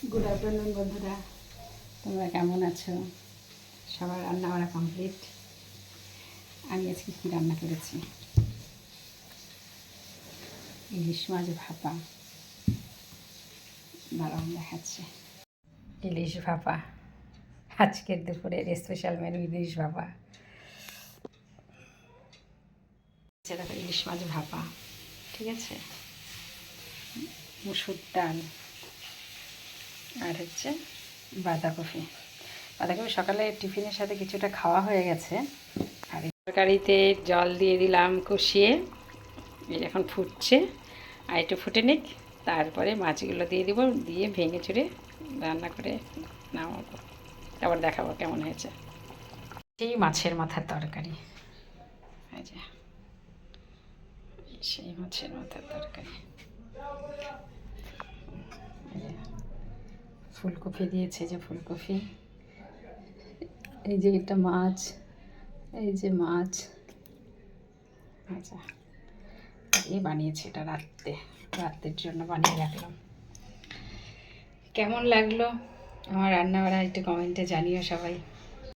Good afternoon বন্ধুরা, তোমরা কেমন আছো? সবার রান্না বান্না কমপ্লিট। আমি আজকে কী রান্না করেছি, ইলিশ মাছ ভাপা। দাঁড়াও দেখাচ্ছে। ইলিশ ভাপা আজকের দুপুরের স্পেশাল মেনু, ইলিশ ভাপা। দেখো ইলিশ মাছ ভাপা, ঠিক আছে, মুসুর ডাল আর হচ্ছে বাঁধাকপি। বাঁধাকপি সকালে টিফিনের সাথে কিছুটা খাওয়া হয়ে গেছে। আর তরকারিতে জল দিয়ে দিলাম কষিয়ে, এই এখন ফুটছে, আর একটু ফুটে নিক, তারপরে মাছগুলো দিয়ে দিব, দিয়ে ভেঙে চুড়ে রান্না করে নামাবো, তারপর দেখাবো কেমন হয়েছে। সেই মাছের মাথার তরকারি, এই যে সেই মাছের মাথার তরকারি। ফুলকপি দিয়েছে, যে ফুলকপি, এই যে এটা মাছ, এই যে মাছ। আচ্ছা, বানিয়েছি এটা রাত্রের জন্য বানিয়ে রাখলাম। কেমন লাগলো আমার রান্না বাড়া একটু কমেন্টে জানিও সবাই।